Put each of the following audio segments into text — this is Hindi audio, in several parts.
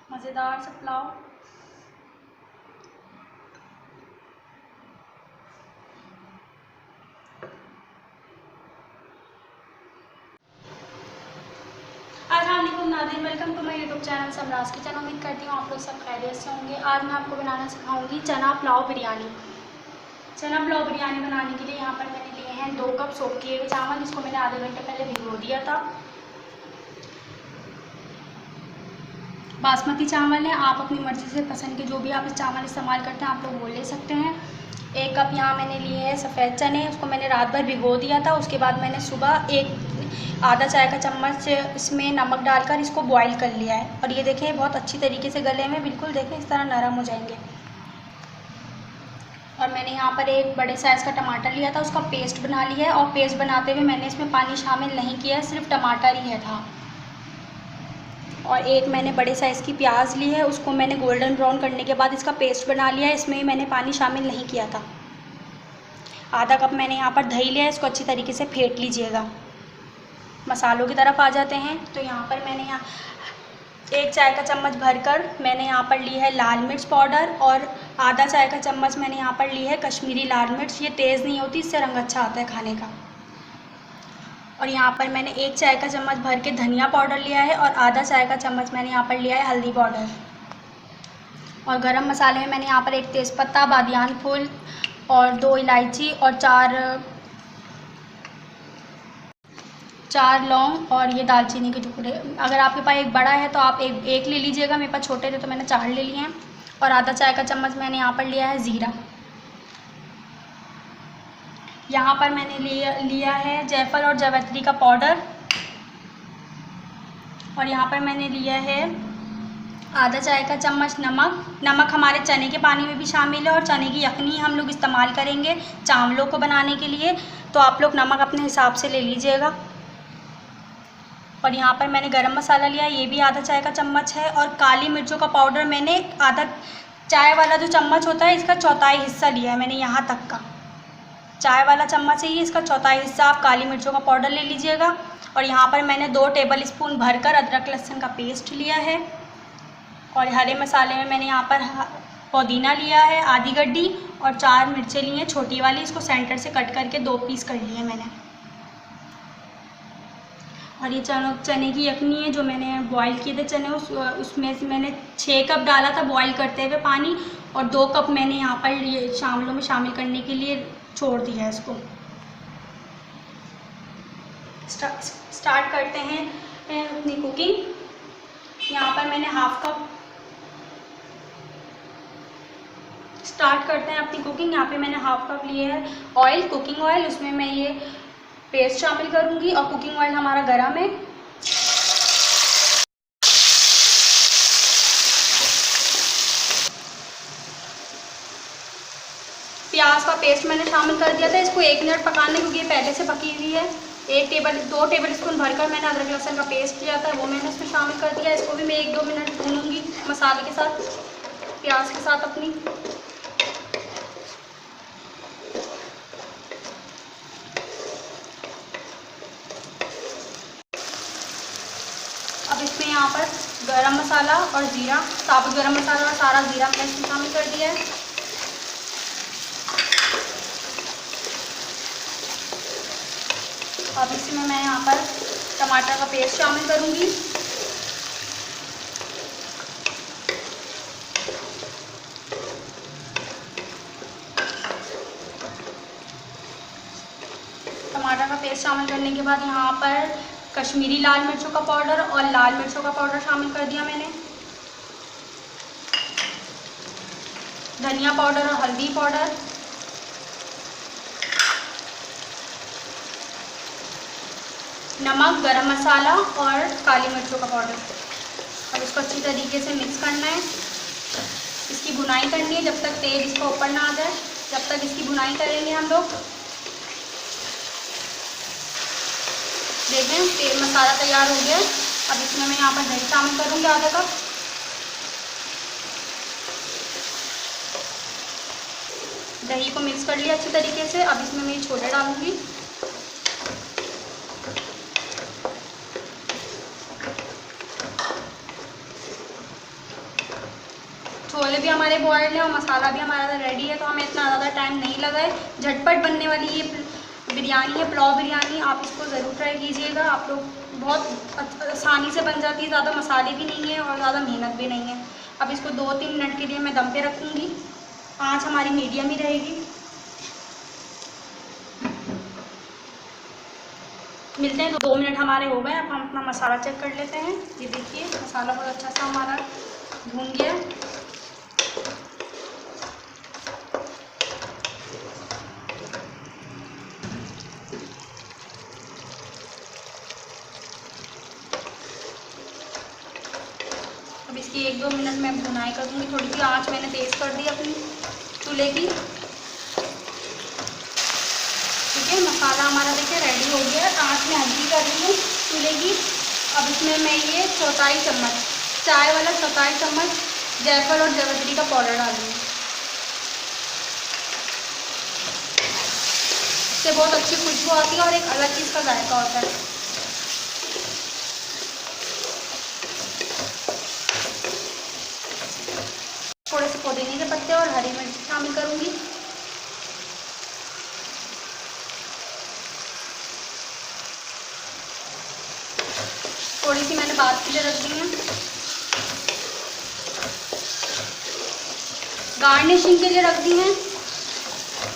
मज़ेदार सा पुलाव। अस्सलामुअलैकुम नाज़रीन, welcome to my YouTube channel Samraj Kitchen. उम्मीद करती हूँ आप लोग सब खैरियत से होंगे। आज मैं आपको बनाना सिखाऊंगी चना पुलाव बिरयानी। चना पुलाव बिरयानी बनाने के लिए यहाँ पर मैंने लिए हैं 2 कप सोख किए हुए चावल, जिसको मैंने आधे घंटे पहले भिगो दिया था। बासमती चावल है, आप अपनी मर्ज़ी से पसंद के जो भी आप चावल इस्तेमाल करते हैं आप लोग वो ले सकते हैं। 1 कप यहाँ मैंने लिए हैं सफ़ेद चने, उसको मैंने रात भर भिगो दिया था। उसके बाद मैंने सुबह आधा चाय का चम्मच इसमें नमक डालकर इसको बॉईल कर लिया है। और ये देखें बहुत अच्छी तरीके से गले में बिल्कुल देखें इस तरह नरम हो जाएंगे। और मैंने यहाँ पर एक बड़े साइज़ का टमाटर लिया था, उसका पेस्ट बना लिया है। और पेस्ट बनाते हुए मैंने इसमें पानी शामिल नहीं किया है, सिर्फ टमाटर ही है था। और एक मैंने बड़े साइज़ की प्याज ली है, उसको मैंने गोल्डन ब्राउन करने के बाद इसका पेस्ट बना लिया है। इसमें मैंने पानी शामिल नहीं किया था। आधा कप मैंने यहाँ पर दही लिया है, इसको अच्छी तरीके से फेंट लीजिएगा। मसालों की तरफ आ जाते हैं। तो यहाँ पर मैंने 1 चाय का चम्मच भरकर मैंने यहाँ पर ली है लाल मिर्च पाउडर, और आधा चाय का चम्मच मैंने यहाँ पर ली है कश्मीरी लाल मिर्च। ये तेज़ नहीं होती, इससे रंग अच्छा आता है खाने का। और यहाँ पर मैंने 1 चाय का चम्मच भर के धनिया पाउडर लिया है, और आधा चाय का चम्मच मैंने यहाँ पर लिया है हल्दी पाउडर। और गरम मसाले में मैंने यहाँ पर 1 तेज़पत्ता, बादियान फूल और 2 इलायची और 4 लौंग और ये दालचीनी के टुकड़े। अगर आपके पास एक बड़ा है तो आप एक ले लीजिएगा, मेरे पास छोटे थे तो मैंने 4 ले लिए हैं। और आधा चाय का चम्मच मैंने यहाँ पर लिया है ज़ीरा। यहाँ पर मैंने लिया है जायफल और जावित्री का पाउडर। और यहाँ पर मैंने लिया है आधा चाय का चम्मच नमक। नमक हमारे चने के पानी में भी शामिल है, और चने की यखनी हम लोग इस्तेमाल करेंगे चावलों को बनाने के लिए, तो आप लोग नमक अपने हिसाब से ले लीजिएगा। और यहाँ पर मैंने गरम मसाला लिया, ये भी आधा चाय का चम्मच है। और काली मिर्चों का पाउडर मैंने आधा चाय वाला जो चम्मच होता है इसका चौथाई हिस्सा लिया है मैंने, यहाँ तक का चाय वाला चम्मच है ये, इसका चौथाई हिस्सा आप काली मिर्चों का पाउडर ले लीजिएगा। और यहाँ पर मैंने 2 टेबल स्पून भरकर अदरक लहसुन का पेस्ट लिया है। और हरे मसाले में मैंने यहाँ पर पुदीना लिया है आधी गड्डी, और 4 मिर्चें ली हैं छोटी वाली, इसको सेंटर से कट करके 2 पीस कर लिए मैंने। और ये चने की यखनी है जो मैंने बॉईल किए थे चने, उसमें से मैंने 6 कप डाला था बॉईल करते हुए पानी, और 2 कप मैंने यहाँ पर ये चावलों में शामिल करने के लिए छोड़ दिया है इसको। स्टार्ट करते हैं अपनी कुकिंग। यहाँ पर मैंने स्टार्ट करते हैं अपनी कुकिंग। यहाँ पे मैंने हाफ कप लिए है ऑयल, कुकिंग ऑयल, उसमें मैं ये पेस्ट शामिल करूँगी। और कुकिंग ऑयल हमारा गरम है। प्याज का पेस्ट मैंने शामिल कर दिया था, इसको 1 मिनट पकाने, क्योंकि ये पहले से पकी हुई है। 2 टेबल स्पून भरकर मैंने अदरक लहसुन का पेस्ट लिया था, वो मैंने इसमें शामिल कर दिया। इसको भी मैं 1-2 मिनट भूनूंगी मसाले के साथ, प्याज के साथ अपनी। अब इसमें यहाँ पर गरम मसाला और ज़ीरा, साबुत गरम मसाला और सारा ज़ीरा मैंने इसमें शामिल कर दिया है। अब इसमें मैं यहाँ पर टमाटर का पेस्ट शामिल करूँगी। टमाटर का पेस्ट शामिल करने के बाद यहाँ पर कश्मीरी लाल मिर्चों का पाउडर और लाल मिर्चों का पाउडर शामिल कर दिया मैंने। धनिया पाउडर और हल्दी पाउडर, नमक, गरम मसाला और काली मिर्चों का पाउडर। अब इसको अच्छी तरीके से मिक्स करना है। इसकी भुनाई करनी है जब तक तेल इसका ऊपर ना आ जाए, जब तक इसकी भुनाई करेंगे हम लोग। देखें तेल मसाला तैयार हो गया। अब इसमें मैं यहाँ पर दही शामिल करूँगी आधा कप। दही को मिक्स कर लिया अच्छी तरीके से। अब इसमें मैं छोले डालूँगी। छोले भी हमारे बॉयल्ड हैं और मसाला भी हमारा रेडी है, तो हमें इतना ज़्यादा टाइम नहीं लगा है। झटपट बनने वाली ये बिरयानी है, पुलाव बिरयानी। आप इसको ज़रूर ट्राई कीजिएगा, आप लोग, बहुत आसानी से बन जाती है, ज़्यादा मसाले भी नहीं है और ज़्यादा मेहनत भी नहीं है। अब इसको 2-3 मिनट के लिए मैं दम पे रखूँगी, आँच हमारी मीडियम ही रहेगी। मिलते हैं, 2 मिनट हमारे हो गए। अब हम अपना मसाला चेक कर लेते हैं। ये देखिए मसाला बहुत अच्छा सा हमारा भून गया। अब इसकी 1-2 मिनट में भुनाई करूँगी। थोड़ी सी आँच मैंने तेज़ कर दी अपनी चूल्हे की। ठीक है, मसाला हमारा देखिए रेडी हो गया है। आँच में हल्की कर रही हूँ चूल्हे की। अब इसमें मैं ये 4 चम्मच, चाय वाला 4 चम्मच जायफल और जवित्री का पाउडर डालूँगी। इससे बहुत अच्छी खुशबू आती है और एक अलग चीज़ का जायका होता है। थोड़े से पुदीने के पत्ते और हरी मिर्च शामिल करूँगी। थोड़ी सी मैंने बात के लिए रख दी है। गार्निशिंग के लिए रख दी हैं।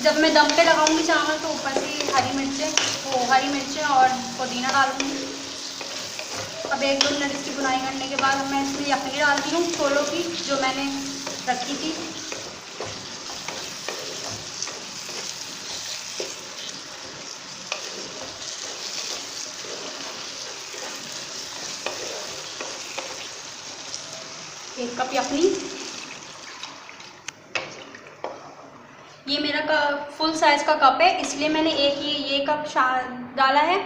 जब मैं दम पे लगाऊंगी चावल तो ऊपर से हरी मिर्चें और पुदीना डालूंगी। अब 1-2 मिनट इसकी बुनाई करने के बाद मैं इसमें यखनी डालती हूँ छोलों की, जो मैंने रखी थी। एक कप यखनी। ये मेरा फुल साइज़ का कप है, इसलिए मैंने ये कप डाला है।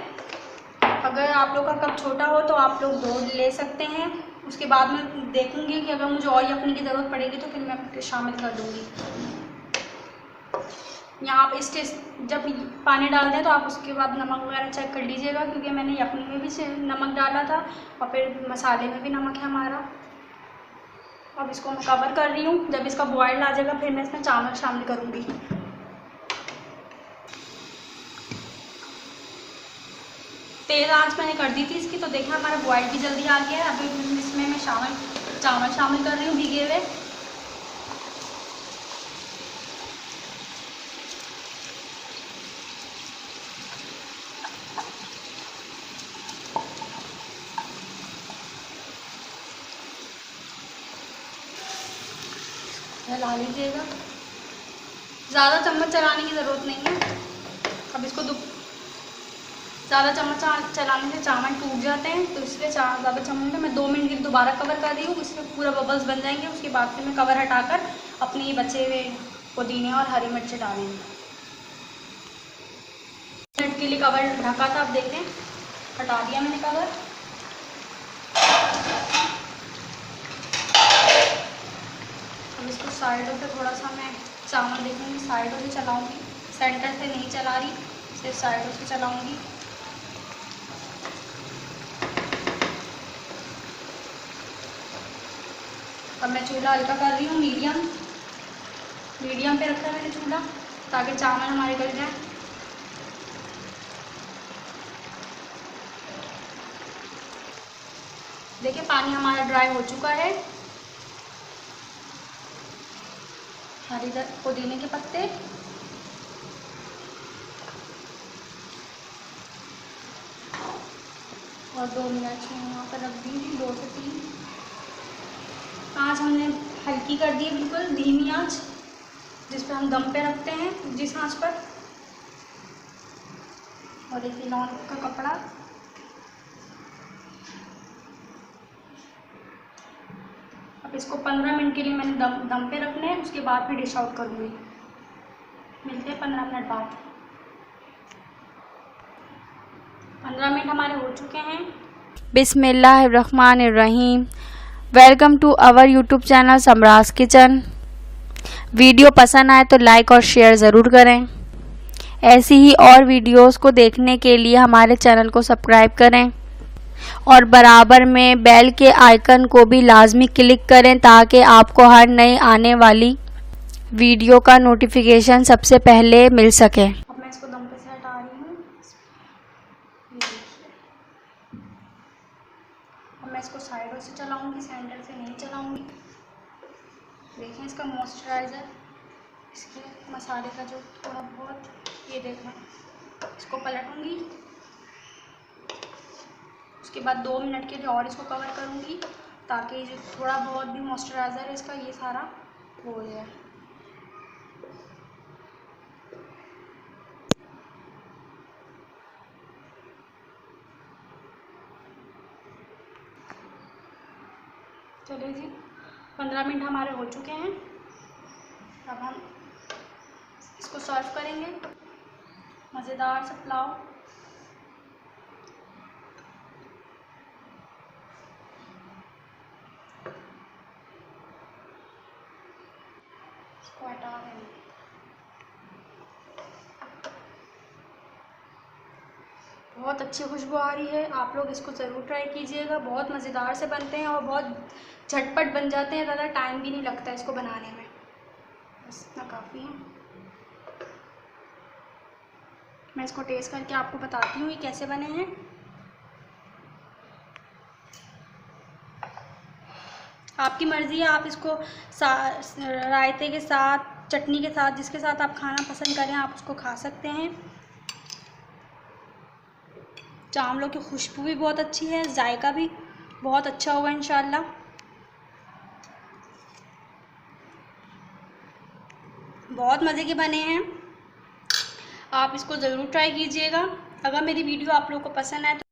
अगर आप लोग का कप छोटा हो तो आप लोग 2 ले सकते हैं। उसके बाद मैं देखूंगी कि अगर मुझे और यखनी की ज़रूरत पड़ेगी तो फिर मैं शामिल कर दूंगी। यहाँ आप जब पानी डालते हैं तो आप उसके बाद नमक वगैरह चेक कर लीजिएगा, क्योंकि मैंने यखनी में भी नमक डाला था और फिर मसाले में भी नमक है हमारा। अब इसको मैं कवर कर रही हूँ। जब इसका बॉयल आ जाएगा फिर मैं इसमें चावल शामिल करूँगी। तेज़ आंच मैंने कर दी थी इसकी, तो देखिए हमारा बॉयल भी जल्दी आ गया है। अभी इसमें मैं चावल शामिल कर रही हूँ भीगे हुए। हिला लीजिएगा, ज़्यादा चम्मच चलाने की ज़रूरत नहीं है। अब इसको ज़्यादा चम्मच चलाने से चावल टूट जाते हैं, तो इसलिए ज़्यादा चम्मच में मैं 2 मिनट के लिए दोबारा कवर कर रही हूँ। इसमें पूरा बबल्स बन जाएंगे। उसके बाद फिर मैं कवर हटाकर अपने बचे हुए पुदीने और हरी मिर्च डालेंगे। मिनट के लिए कवर ढका था, अब देखें हटा दिया मैंने कवर। अब इसको साइडों पे थोड़ा सा मैं चावल देखूँगी, साइडों से चलाऊँगी, सेंटर से नहीं चला रही, सिर्फ साइडों से चलाऊँगी। अब मैं चूल्हा हल्का कर रही हूँ, मीडियम पे रखा है मैंने चूल्हा, ताकि चावल हमारे गल जाए। देखिए पानी हमारा ड्राई हो चुका है। हरी पुदीने के पत्ते और 2 मिनट यहाँ पर रख दी थी, 2 से 3। आँच हमने हल्की कर दी है, बिल्कुल धीमी आँच, जिस पर हम दम पे रखते हैं, जिस आँच पर। और एक लॉन का कपड़ा, अब इसको 15 मिनट के लिए मैंने दम पे रखना है। उसके बाद फिर डिश आउट करूँगी। मिलते हैं 15 मिनट बाद। 15 मिनट हमारे हो चुके हैं। बिस्मिल्लाहिर्रहमानिर्रहीम। Welcome to our YouTube channel Samraj Kitchen. Video पसंद आए तो लाइक और शेयर ज़रूर करें। ऐसी ही और वीडियोस को देखने के लिए हमारे चैनल को सब्सक्राइब करें। और बराबर में बेल के आइकन को भी लाजमी क्लिक करें ताकि आपको हर नई आने वाली वीडियो का नोटिफिकेशन सबसे पहले मिल सके। अब मैं इसको दम पे से हटा रही हूँ। ये देखिए, अब मैं इसको साइडों से चलाऊंगी, सेंटर से नहीं चलाऊंगी। देखें इसका मॉइस्चराइज़र, इसके मसाले का जो थोड़ा बहुत, ये देखें। इसको पलटूंगी, उसके बाद 2 मिनट के लिए और इसको कवर करूंगी ताकि जो थोड़ा बहुत भी मॉइस्चराइज़र है इसका ये सारा हो जाए। चलिए जी, 15 मिनट हमारे हो चुके हैं। अब हम इसको सर्व करेंगे। मज़ेदार सा पुलाव। इसको हटा देंगे। बहुत अच्छी खुशबू आ रही है, आप लोग इसको ज़रूर ट्राई कीजिएगा। बहुत मज़ेदार से बनते हैं और बहुत झटपट बन जाते हैं, ज़्यादा टाइम भी नहीं लगता इसको बनाने में। बस इतना काफ़ी है। मैं इसको टेस्ट करके आपको बताती हूँ ये कैसे बने हैं। आपकी मर्ज़ी है, आप इसको रायते के साथ, चटनी के साथ, जिसके साथ आप खाना पसंद करें आप उसको खा सकते हैं। चावलों की खुशबू भी बहुत अच्छी है, जायका भी बहुत अच्छा होगा इंशाल्लाह। बहुत मज़े के बने हैं, आप इसको ज़रूर ट्राई कीजिएगा। अगर मेरी वीडियो आप लोगों को पसंद आए तो